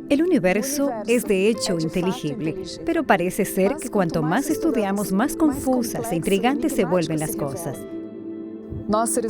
El universo es de hecho inteligible, pero parece ser que cuanto más estudiamos, más confusas e intrigantes se vuelven las cosas.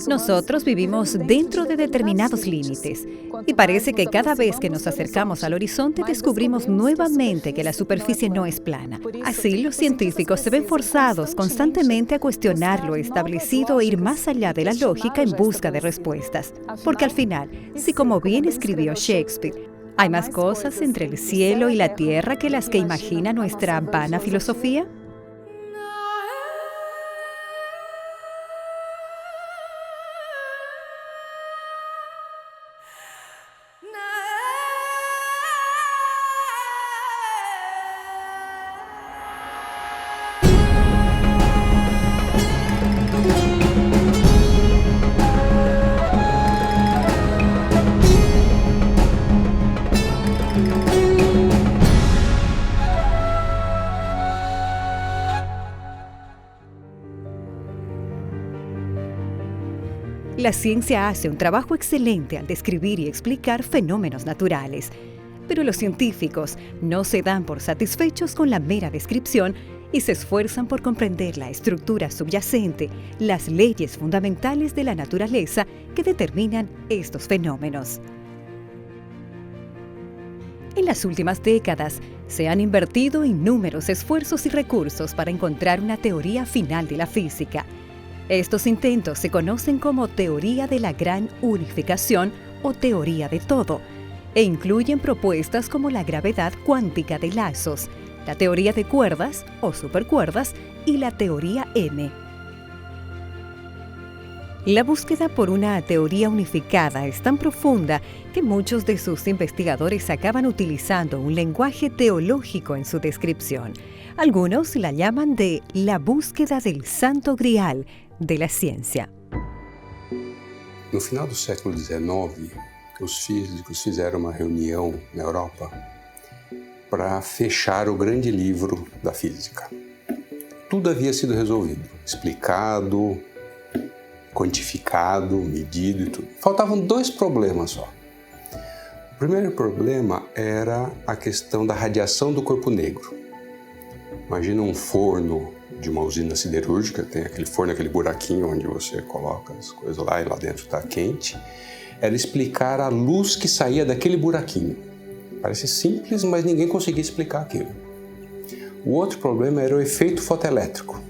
Nosotros vivimos dentro de determinados límites y parece que cada vez que nos acercamos al horizonte descubrimos nuevamente que la superficie no es plana. Así, los científicos se ven forzados constantemente a cuestionar lo establecido e ir más allá de la lógica en busca de respuestas. Porque al final, si como bien escribió Shakespeare, hay más cosas entre el cielo y la tierra que las que imagina nuestra vana filosofía. La ciencia hace un trabajo excelente al describir y explicar fenómenos naturales, pero los científicos no se dan por satisfechos con la mera descripción y se esfuerzan por comprender la estructura subyacente, las leyes fundamentales de la naturaleza que determinan estos fenómenos. En las últimas décadas, se han invertido inúmeros esfuerzos y recursos para encontrar una teoría final de la física. Estos intentos se conocen como teoría de la gran unificación o teoría de todo, e incluyen propuestas como la gravedad cuántica de lazos, la teoría de cuerdas o supercuerdas y la teoría M. La búsqueda por una teoría unificada es tan profunda que muchos de sus investigadores acaban utilizando un lenguaje teológico en su descripción. Algunos la llaman de la búsqueda del Santo Grial de la ciência. No final do século XIX, os físicos fizeram uma reunião na Europa para fechar o grande livro da física. Tudo havia sido resolvido, explicado, quantificado, medido e tudo. Faltavam dois problemas só. O primeiro problema era a questão da radiação do corpo negro. Imagina um forno de uma usina siderúrgica, tem aquele forno, aquele buraquinho onde você coloca as coisas lá e lá dentro está quente. Era explicar a luz que saía daquele buraquinho. Parece simples, mas ninguém conseguia explicar aquilo. O outro problema era o efeito fotoelétrico.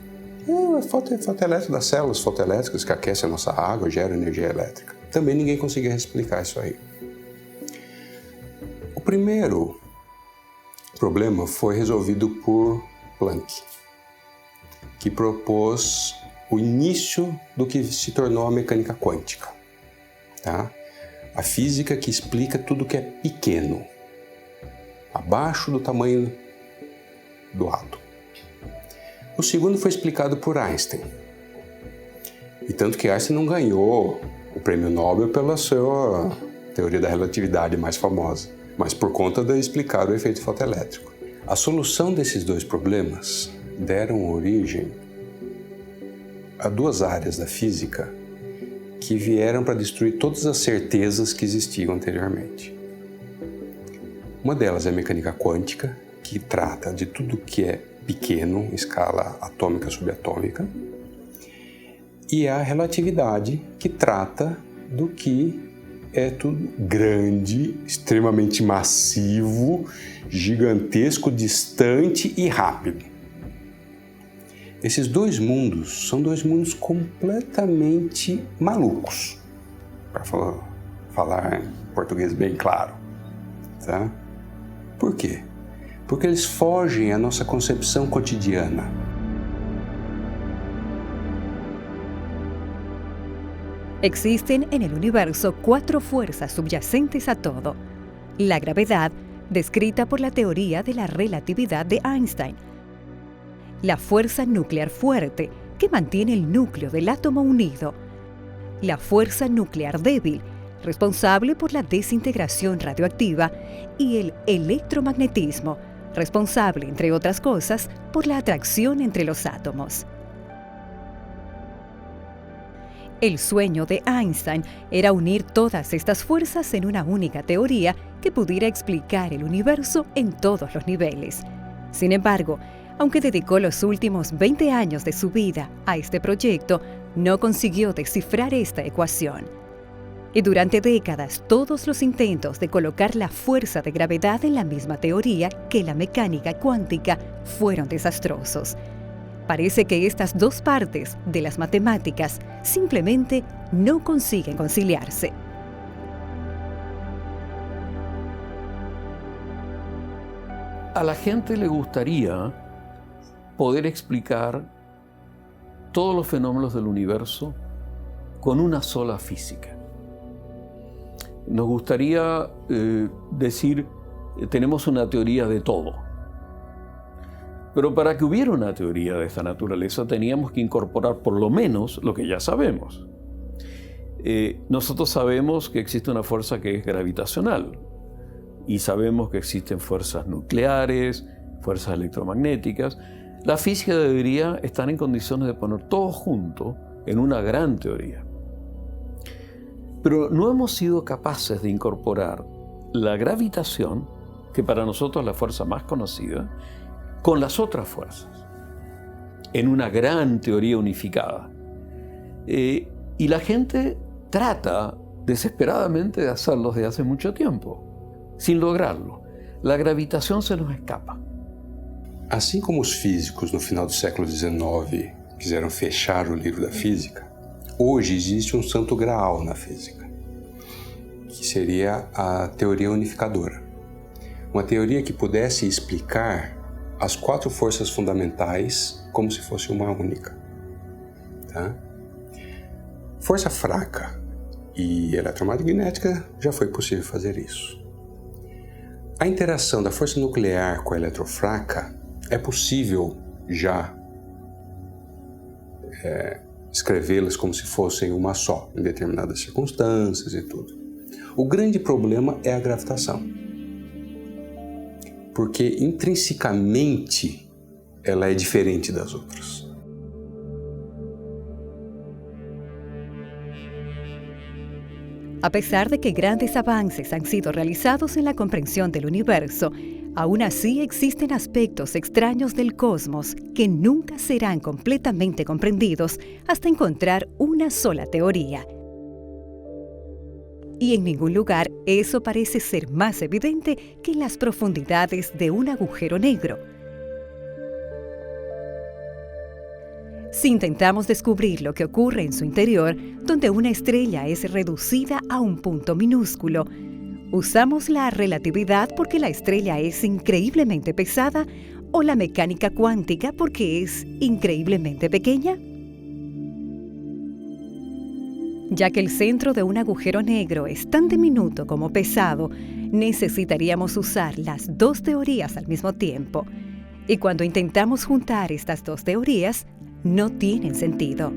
O efeito elétrico das células fotoelétricas que aquecem a nossa água, geram energia elétrica. Também ninguém conseguia explicar isso aí. O primeiro problema foi resolvido por Planck, que propôs o início do que se tornou a mecânica quântica. Tá? A física que explica tudo que é pequeno, abaixo do tamanho do átomo. O segundo foi explicado por Einstein. E tanto que Einstein não ganhou o prêmio Nobel pela sua teoria da relatividade mais famosa, mas por conta de explicar o efeito fotoelétrico. A solução desses dois problemas deram origem a duas áreas da física que vieram para destruir todas as certezas que existiam anteriormente. Uma delas é a mecânica quântica, que trata de tudo que é pequeno, em escala atômica subatômica, e a relatividade, que trata do que é tudo grande, extremamente massivo, gigantesco, distante e rápido. Esses dois mundos são dois mundos completamente malucos, para falar em português bem claro. Tá? Por quê? Porque eles fogem à nossa concepção cotidiana. Existen en el universo 4 fuerzas subyacentes a todo. La gravedad, descrita por la teoría de la relatividad de Einstein. La fuerza nuclear fuerte, que mantiene el núcleo del átomo unido. La fuerza nuclear débil, responsable por la desintegración radioactiva. Y el electromagnetismo, responsable, entre otras cosas, por la atracción entre los átomos. El sueño de Einstein era unir todas estas fuerzas en una única teoría que pudiera explicar el universo en todos los niveles. Sin embargo, aunque dedicó los últimos 20 años de su vida a este proyecto, no consiguió descifrar esta ecuación. Y durante décadas, todos los intentos de colocar la fuerza de gravedad en la misma teoría que la mecánica cuántica fueron desastrosos. Parece que estas dos partes de las matemáticas simplemente no consiguen conciliarse. A la gente le gustaría poder explicar todos los fenómenos del universo con una sola física. Nos gustaría decir, tenemos una teoría de todo. Pero para que hubiera una teoría de esta naturaleza teníamos que incorporar por lo menos lo que ya sabemos. Nosotros sabemos que existe una fuerza que es gravitacional y sabemos que existen fuerzas nucleares, fuerzas electromagnéticas. La física debería estar en condiciones de poner todo junto en una gran teoría. Pero no hemos sido capaces de incorporar la gravitación, que para nosotros es la fuerza más conocida, con las otras fuerzas, en una gran teoría unificada. Y la gente trata desesperadamente de hacerlo desde hace mucho tiempo, sin lograrlo. La gravitação se nos escapa. Assim como os físicos no final do século XIX quiseram fechar o livro da física, hoje existe um santo graal na física, que seria a teoria unificadora. Uma teoria que pudesse explicar as 4 forças fundamentais como se fosse uma única. Tá? Força fraca e eletromagnética já foi possível fazer isso. A interação da força nuclear com a eletrofraca é possível já escrevê-las como se fossem uma só, em determinadas circunstâncias e tudo. O grande problema é a gravitação, porque intrinsecamente ela é diferente das outras. A pesar de que grandes avances han sido realizados en la comprensión del universo, aún así existen aspectos extraños del cosmos que nunca serán completamente comprendidos hasta encontrar una sola teoría. Y en ningún lugar eso parece ser más evidente que en las profundidades de un agujero negro. Si intentamos descubrir lo que ocurre en su interior, donde una estrella es reducida a un punto minúsculo, ¿usamos la relatividad porque la estrella es increíblemente pesada o la mecánica cuántica porque es increíblemente pequeña? Ya que el centro de un agujero negro es tan diminuto como pesado, necesitaríamos usar las dos teorías al mismo tiempo. Y cuando intentamos juntar estas dos teorías, no tienen sentido.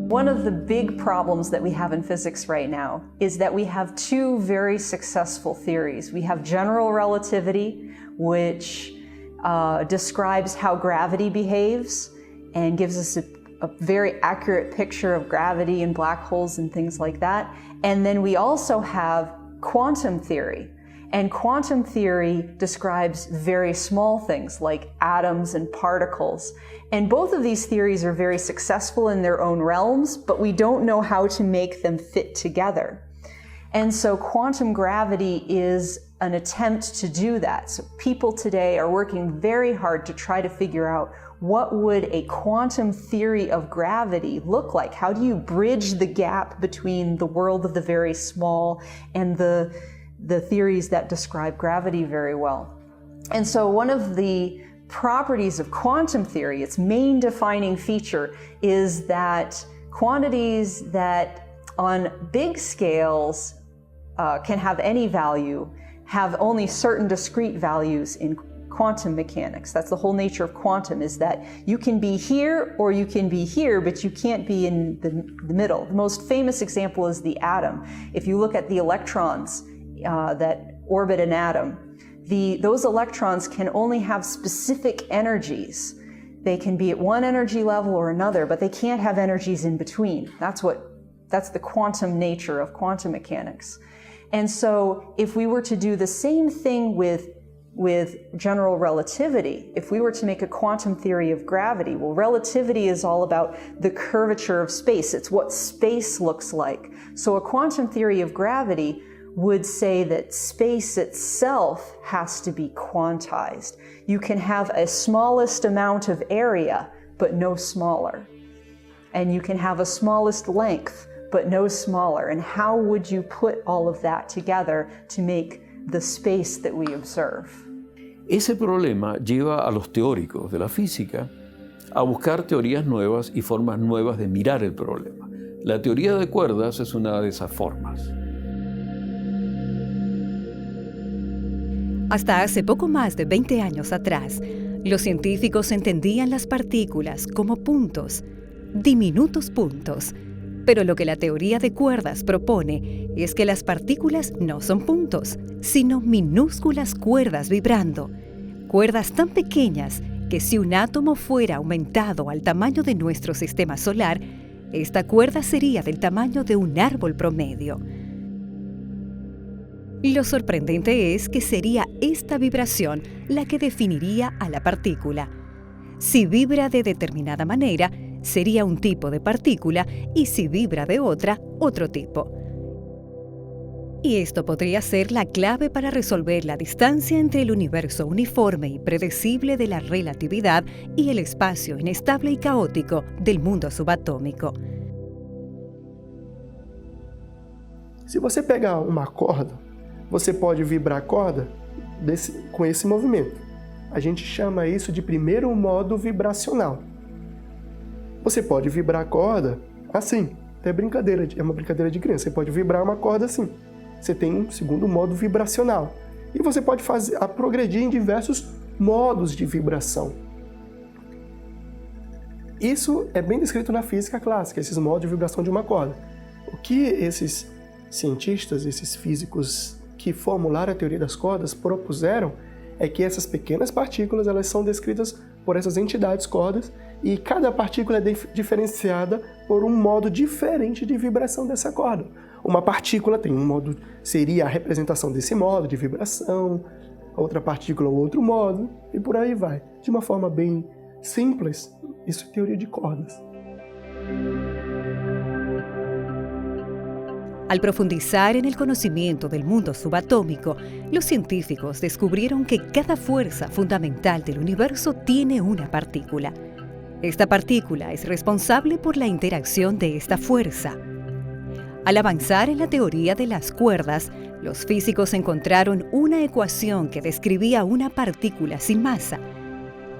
One of the big problems that we have in physics right now is that we have 2 very successful theories. We have general relativity, which describes how gravity behaves and gives us a very accurate picture of gravity and black holes and things like that. And then we also have quantum theory. And quantum theory describes very small things like atoms and particles. And both of these theories are very successful in their own realms, but we don't know how to make them fit together. And so quantum gravity is an attempt to do that. So people today are working very hard to try to figure out what would a quantum theory of gravity look like? How do you bridge the gap between the world of the very small and the theories that describe gravity very well? And so one of the properties of quantum theory, its main defining feature, is that quantities that on big scales can have any value have only certain discrete values in quantum mechanics. That's the whole nature of quantum, is that you can be here or you can be here, but you can't be in the middle. The most famous example is the atom. If you look at the electrons that orbit an atom, those electrons can only have specific energies. They can be at one energy level or another, but they can't have energies in between. That's what That's the quantum nature of quantum mechanics. And so if we were to do the same thing with general relativity, if we were to make a quantum theory of gravity, well, relativity is all about the curvature of space. It's what space looks like. So a quantum theory of gravity would say that space itself has to be quantized. You can have a smallest amount of area, but no smaller. And you can have a smallest length, but no smaller. And how would you put all of that together to make the space that we observe? Ese problema lleva a los teóricos de la física a buscar teorías nuevas y formas nuevas de mirar el problema. La teoría de cuerdas es una de esas formas. Hasta hace poco más de 20 años atrás, los científicos entendían las partículas como puntos, diminutos puntos. Pero lo que la teoría de cuerdas propone es que las partículas no son puntos, sino minúsculas cuerdas vibrando. Cuerdas tan pequeñas que si un átomo fuera aumentado al tamaño de nuestro sistema solar, esta cuerda sería del tamaño de un árbol promedio. Lo sorprendente es que sería esta vibración la que definiría a la partícula. Si vibra de determinada manera, sería un tipo de partícula y si vibra de otra, otro tipo. Y esto podría ser la clave para resolver la distancia entre el universo uniforme y predecible de la relatividad y el espacio inestable y caótico del mundo subatómico. Se você pegar uma corda, você pode vibrar a corda com esse movimento. A gente chama isso de primeiro modo vibracional. Você pode vibrar a corda assim, é uma brincadeira de criança, você pode vibrar uma corda assim. Você tem um segundo modo vibracional. E você pode progredir em diversos modos de vibração. Isso é bem descrito na física clássica, esses modos de vibração de uma corda. O que esses cientistas, esses físicos que formularam a teoria das cordas propuseram é que essas pequenas partículas elas são descritas por essas entidades cordas e cada partícula é diferenciada por um modo diferente de vibração dessa corda. Uma partícula tem um modo, seria a representação desse modo de vibração, a outra partícula outro modo, e por aí vai. De uma forma bem simples, isso é teoria de cordas. Al profundizar en el conocimiento del mundo subatómico, los científicos descubrieron que cada fuerza fundamental del universo tiene una partícula. Esta partícula es responsable por la interacción de esta fuerza. Al avanzar en la teoría de las cuerdas, los físicos encontraron una ecuación que describía una partícula sin masa.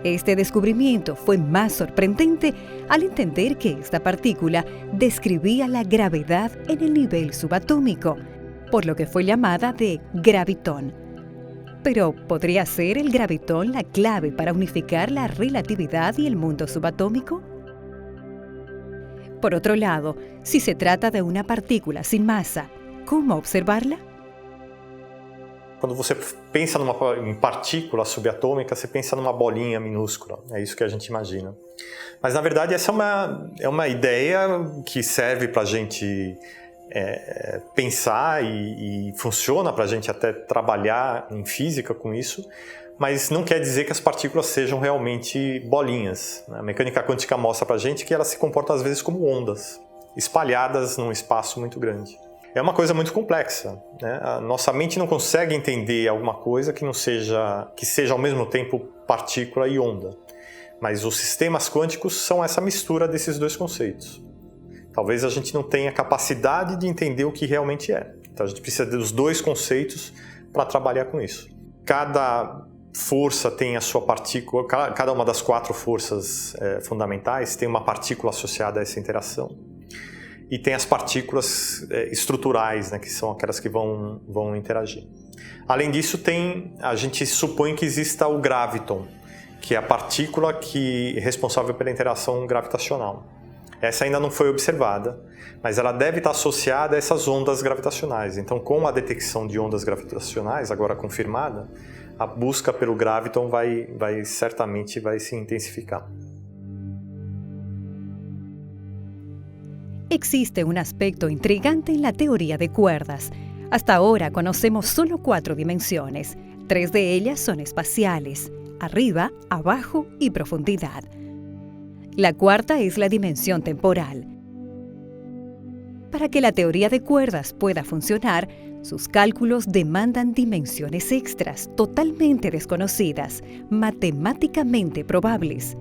Este descubrimiento fue más sorprendente al entender que esta partícula describía la gravedad en el nivel subatómico, por lo que fue llamada de gravitón. Pero, ¿podría ser el gravitón la clave para unificar la relatividad y el mundo subatómico? Por otro lado, si se trata de una partícula sin masa, ¿cómo observarla? Quando você pensa em partícula subatômica, você pensa numa bolinha minúscula. É isso que a gente imagina. Mas, na verdade, essa é uma ideia que serve para a gente pensar e funciona para a gente até trabalhar em física com isso, mas não quer dizer que as partículas sejam realmente bolinhas. A mecânica quântica mostra para a gente que elas se comportam, às vezes, como ondas, espalhadas num espaço muito grande. É uma coisa muito complexa, né? A nossa mente não consegue entender alguma coisa que seja ao mesmo tempo partícula e onda. Mas os sistemas quânticos são essa mistura desses dois conceitos. Talvez a gente não tenha capacidade de entender o que realmente é. Então a gente precisa dos dois conceitos para trabalhar com isso. Cada força tem a sua partícula, cada uma das quatro forças fundamentais tem uma partícula associada a essa interação. E tem as partículas estruturais, né, que são aquelas que vão interagir. Além disso, a gente supõe que exista o graviton, que é a partícula que é responsável pela interação gravitacional. Essa ainda não foi observada, mas ela deve estar associada a essas ondas gravitacionais. Então, com a detecção de ondas gravitacionais, agora confirmada, a busca pelo graviton certamente vai se intensificar. Existe un aspecto intrigante en la teoría de cuerdas. Hasta ahora conocemos solo 4 dimensiones. 3 de ellas son espaciales: arriba, abajo y profundidad. La cuarta es la dimensión temporal. Para que la teoría de cuerdas pueda funcionar, sus cálculos demandan dimensiones extras totalmente desconocidas, matemáticamente probables.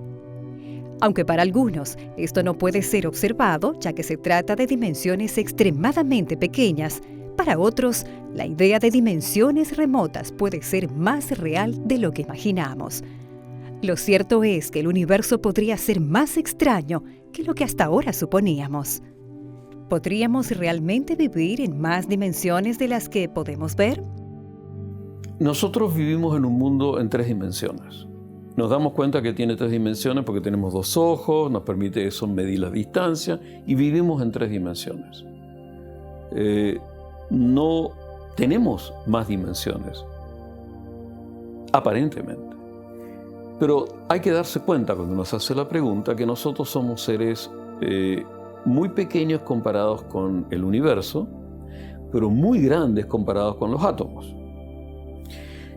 Aunque para algunos esto no puede ser observado, ya que se trata de dimensiones extremadamente pequeñas, para otros, la idea de dimensiones remotas puede ser más real de lo que imaginamos. Lo cierto es que el universo podría ser más extraño que lo que hasta ahora suponíamos. ¿Podríamos realmente vivir en más dimensiones de las que podemos ver? Nosotros vivimos en un mundo en 3 dimensiones. Nos damos cuenta que tiene 3 dimensiones porque tenemos 2 ojos, nos permite eso medir la distancia y vivimos en 3 dimensiones. No tenemos más dimensiones, aparentemente. Pero hay que darse cuenta cuando nos hace la pregunta que nosotros somos seres muy pequeños comparados con el universo, pero muy grandes comparados con los átomos.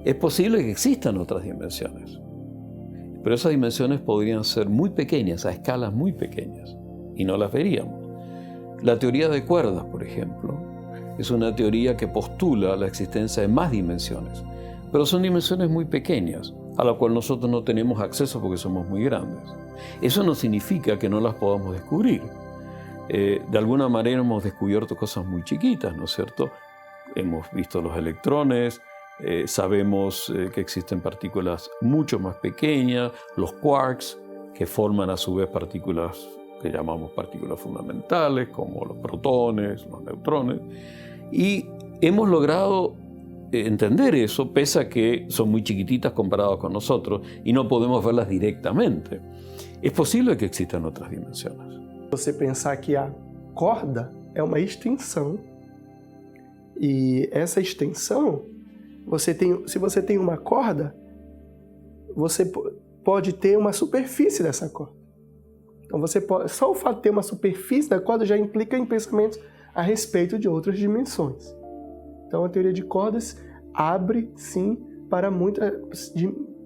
Es posible que existan otras dimensiones, pero esas dimensiones podrían ser muy pequeñas, a escalas muy pequeñas, y no las veríamos. La teoría de cuerdas, por ejemplo, es una teoría que postula la existencia de más dimensiones, pero son dimensiones muy pequeñas, a la cual nosotros no tenemos acceso porque somos muy grandes. Eso no significa que no las podamos descubrir. De alguna manera hemos descubierto cosas muy chiquitas, ¿no es cierto? Hemos visto los electrones, sabemos que existen partículas mucho más pequeñas, los quarks, que forman a su vez partículas que llamamos partículas fundamentales, como los protones, los neutrones, y hemos logrado entender eso, pese a que son muy chiquititas comparadas con nosotros y no podemos verlas directamente. Es posible que existan otras dimensiones. Você pensar que a corda é uma extensão e essa extensão, se você tem uma corda, você pode ter uma superfície dessa corda. Então só o fato de ter uma superfície da corda já implica em pensamentos a respeito de outras dimensões. Então a teoria de cordas abre sim para muitas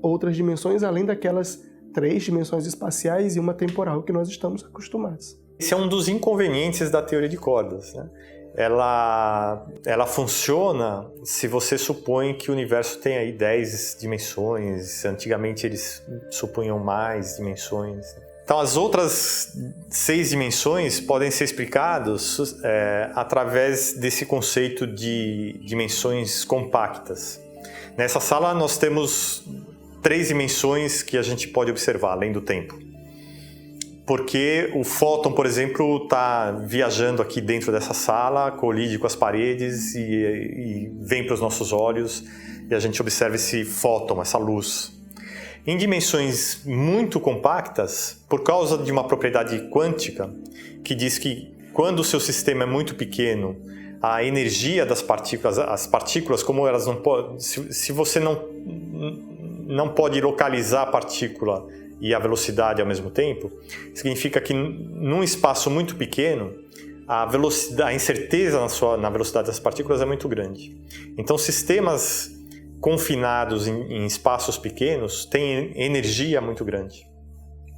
outras dimensões além daquelas 3 dimensões espaciais e uma temporal que nós estamos acostumados. Esse é um dos inconvenientes da teoria de cordas, né? Ela funciona se você supõe que o universo tem aí 10 dimensões, antigamente eles supunham mais dimensões. Então as outras 6 dimensões podem ser explicadas através desse conceito de dimensões compactas. Nessa sala nós temos 3 dimensões que a gente pode observar, além do tempo. Porque o fóton, por exemplo, está viajando aqui dentro dessa sala, colide com as paredes e vem para os nossos olhos e a gente observa esse fóton, essa luz. Em dimensões muito compactas, por causa de uma propriedade quântica que diz que quando o seu sistema é muito pequeno, a energia das partículas, as partículas, como elas não podem, se você não pode localizar a partícula e a velocidade ao mesmo tempo, significa que num espaço muito pequeno, a incerteza na velocidade das partículas é muito grande. Então, sistemas confinados em espaços pequenos têm energia muito grande,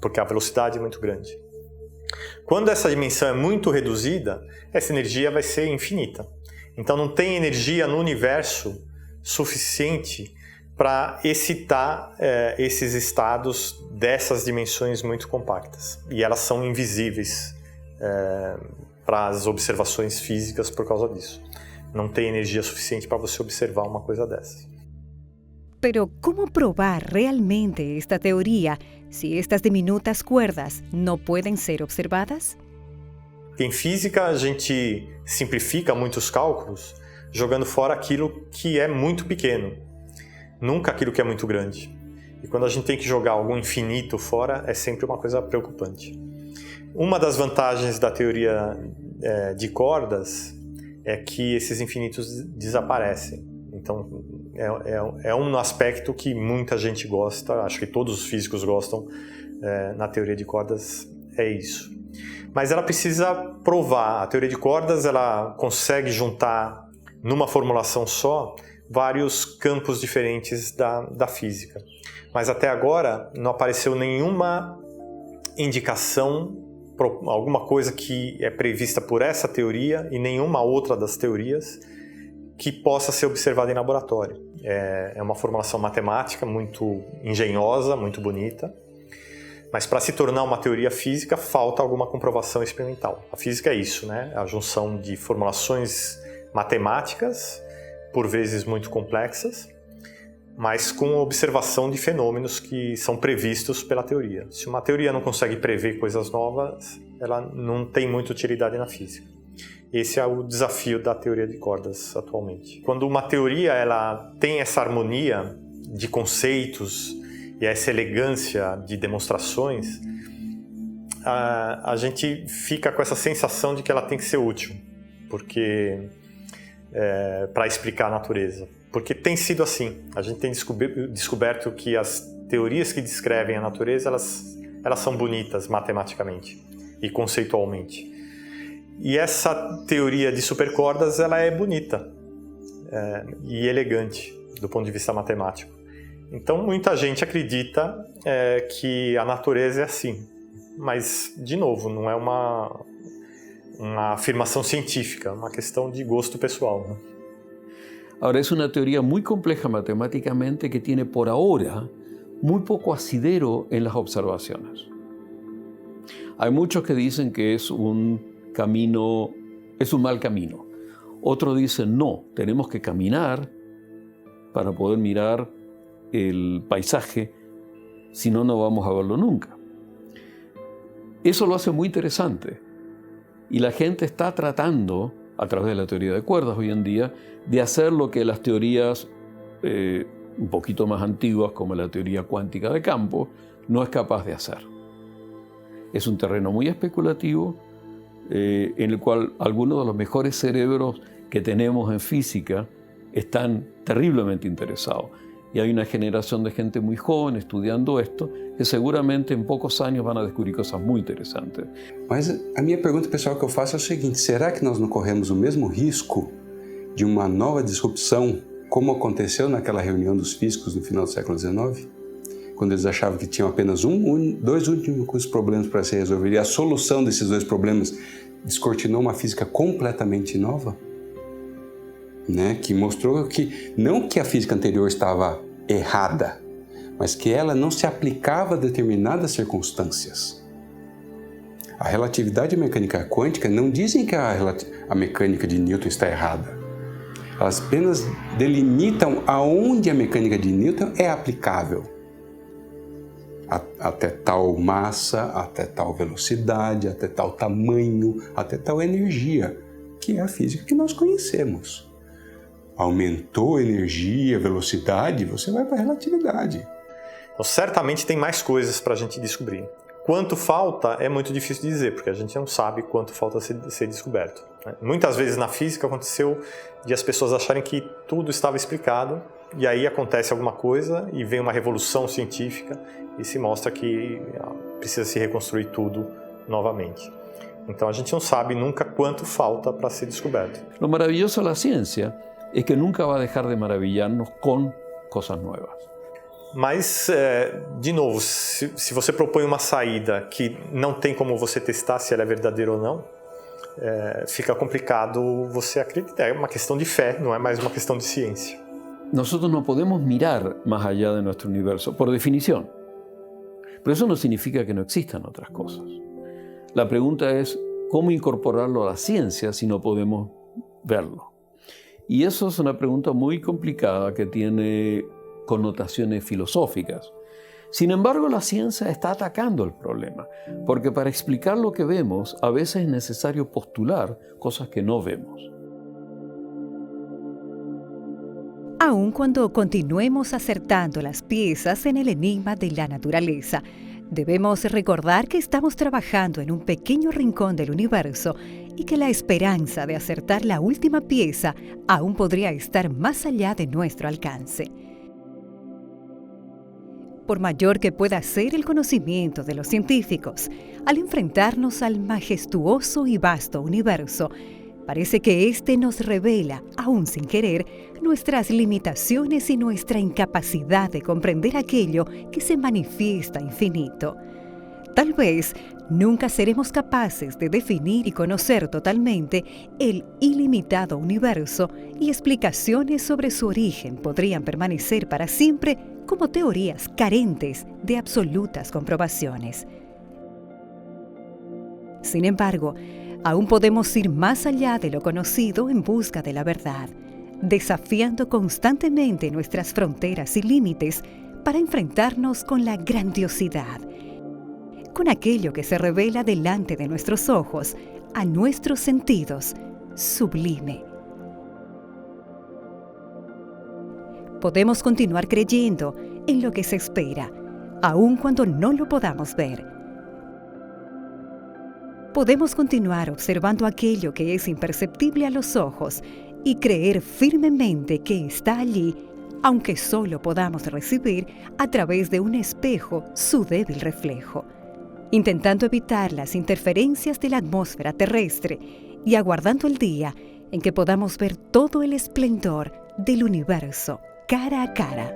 porque a velocidade é muito grande. Quando essa dimensão é muito reduzida, essa energia vai ser infinita. Então, não tem energia no universo suficiente para excitar esses estados dessas dimensões muito compactas. E elas são invisíveis para as observações físicas por causa disso. Não tem energia suficiente para você observar uma coisa dessas. Pero, ¿cómo probar realmente esta teoría si estas diminutas cuerdas no pueden ser observadas? Em física, a gente simplifica muitos cálculos jogando fora aquilo que é muito pequeno, nunca aquilo que é muito grande. E quando a gente tem que jogar algo infinito fora, é sempre uma coisa preocupante. Uma das vantagens da teoria de cordas é que esses infinitos desaparecem. Então, é um aspecto que muita gente gosta, acho que todos os físicos gostam na teoria de cordas, é isso. mas ela precisa provar. A teoria de cordas ela consegue juntar numa formulação só vários campos diferentes da física. Mas até agora não apareceu nenhuma indicação, alguma coisa que é prevista por essa teoria e nenhuma outra das teorias que possa ser observada em laboratório. É uma formulação matemática muito engenhosa, muito bonita, mas para se tornar uma teoria física falta alguma comprovação experimental. A física é isso, né? A junção de formulações matemáticas, por vezes muito complexas, mas com observação de fenômenos que são previstos pela teoria. Se uma teoria não consegue prever coisas novas, ela não tem muita utilidade na física. Esse é o desafio da teoria de cordas atualmente. Quando uma teoria ela tem essa harmonia de conceitos e essa elegância de demonstrações, a gente fica com essa sensação de que ela tem que ser útil, porque para explicar a natureza. Porque tem sido assim. A gente tem descoberto que as teorias que descrevem a natureza, elas são bonitas matematicamente e conceitualmente. E essa teoria de supercordas, ela é bonita e elegante do ponto de vista matemático. Então, muita gente acredita que a natureza é assim. Mas, de novo, não é uma afirmação científica, é uma questão de gosto pessoal, né? Ahora, es una teoría muy compleja matemáticamente que tiene por ahora muy poco asidero en las observaciones. Hay muchos que dicen que es un camino, es un mal camino. Otros dicen no, tenemos que caminar para poder mirar el paisaje, si no, no vamos a verlo nunca. Eso lo hace muy interesante y la gente está tratando, a través de la teoría de cuerdas hoy en día, de hacer lo que las teorías un poquito más antiguas, como la teoría cuántica de campo, no es capaz de hacer. Es un terreno muy especulativo, en el cual algunos de los mejores cerebros que tenemos en física están terriblemente interesados. Y hay una generación de gente muy joven estudiando esto, que seguramente en pocos años van a descubrir cosas muy interesantes. Mas a minha pergunta pessoal que eu faço é o seguinte: será que nós não corremos o mesmo risco de uma nova disrupção, como aconteceu naquela reunião dos físicos no final do século XIX? Quando eles achavam que tinham apenas dois únicos problemas para se resolver, e a solução desses dois problemas descortinou uma física completamente nova, né? Que mostrou que não que a física anterior estava errada, mas que ela não se aplicava a determinadas circunstâncias. A relatividade e a mecânica quântica não dizem que a mecânica de Newton está errada. Elas apenas delimitam aonde a mecânica de Newton é aplicável. Até tal massa, até tal velocidade, até tal tamanho, até tal energia, que é a física que nós conhecemos. Aumentou a energia, a velocidade, você vai para a relatividade. Então, certamente tem mais coisas para a gente descobrir. Quanto falta é muito difícil de dizer, porque a gente não sabe quanto falta ser descoberto. Muitas vezes na física aconteceu de as pessoas acharem que tudo estava explicado, e aí acontece alguma coisa e vem uma revolução científica e se mostra que precisa se reconstruir tudo novamente. Então a gente não sabe nunca quanto falta para ser descoberto. Lo maravilloso de la ciencia es que nunca va a dejar de maravillarnos con cosas nuevas. Mas, de novo, se você propõe uma saída que não tem como você testar se ela é verdadeira ou não, fica complicado você acreditar. É uma questão de fé, não é mais uma questão de ciência. Nosotros no podemos mirar más allá de nuestro universo, por definición. Pero eso no significa que no existan otras cosas. La pregunta es, ¿cómo incorporarlo a la ciencia si no podemos verlo? Y eso es una pregunta muy complicada que tiene connotaciones filosóficas. Sin embargo, la ciencia está atacando el problema, porque para explicar lo que vemos, a veces es necesario postular cosas que no vemos. Aun cuando continuemos acertando las piezas en el enigma de la naturaleza, debemos recordar que estamos trabajando en un pequeño rincón del universo y que la esperanza de acertar la última pieza aún podría estar más allá de nuestro alcance. Por mayor que pueda ser el conocimiento de los científicos, al enfrentarnos al majestuoso y vasto universo, parece que éste nos revela, aún sin querer, nuestras limitaciones y nuestra incapacidad de comprender aquello que se manifiesta infinito. Tal vez nunca seremos capaces de definir y conocer totalmente el ilimitado universo, y explicaciones sobre su origen podrían permanecer para siempre como teorías carentes de absolutas comprobaciones. Sin embargo, aún podemos ir más allá de lo conocido en busca de la verdad, desafiando constantemente nuestras fronteras y límites para enfrentarnos con la grandiosidad, con aquello que se revela delante de nuestros ojos, a nuestros sentidos, sublime. Podemos continuar creyendo en lo que se espera, aun cuando no lo podamos ver. Podemos continuar observando aquello que es imperceptible a los ojos y creer firmemente que está allí, aunque solo podamos recibir a través de un espejo su débil reflejo, intentando evitar las interferencias de la atmósfera terrestre y aguardando el día en que podamos ver todo el esplendor del universo cara a cara.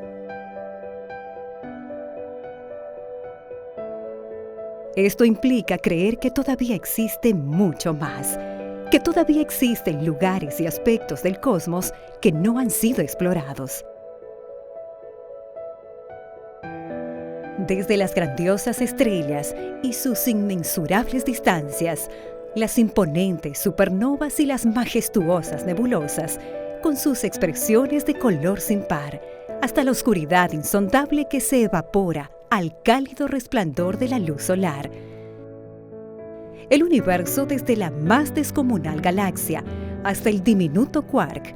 Esto implica creer que todavía existe mucho más, que todavía existen lugares y aspectos del cosmos que no han sido explorados. Desde las grandiosas estrellas y sus inmensurables distancias, las imponentes supernovas y las majestuosas nebulosas, con sus expresiones de color sin par, hasta la oscuridad insondable que se evapora al cálido resplandor de la luz solar. El universo, desde la más descomunal galaxia hasta el diminuto quark,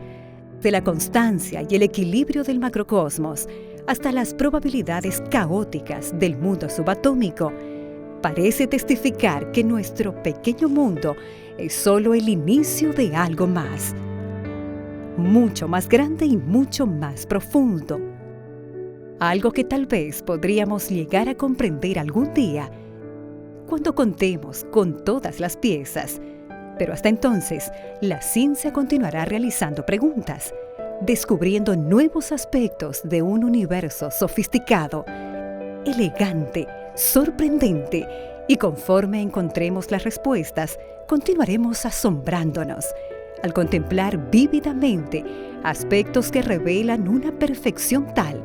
de la constancia y el equilibrio del macrocosmos hasta las probabilidades caóticas del mundo subatómico, parece testificar que nuestro pequeño mundo es solo el inicio de algo más, mucho más grande y mucho más profundo. Algo que tal vez podríamos llegar a comprender algún día, cuando contemos con todas las piezas. Pero hasta entonces, la ciencia continuará realizando preguntas, descubriendo nuevos aspectos de un universo sofisticado, elegante, sorprendente, y conforme encontremos las respuestas, continuaremos asombrándonos al contemplar vívidamente aspectos que revelan una perfección tal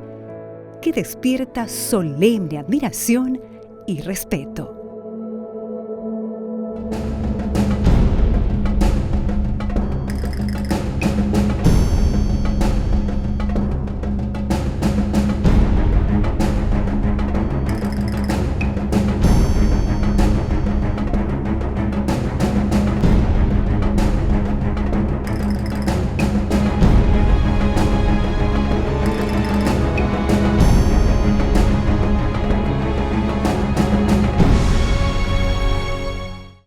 que despierta solemne admiración y respeto.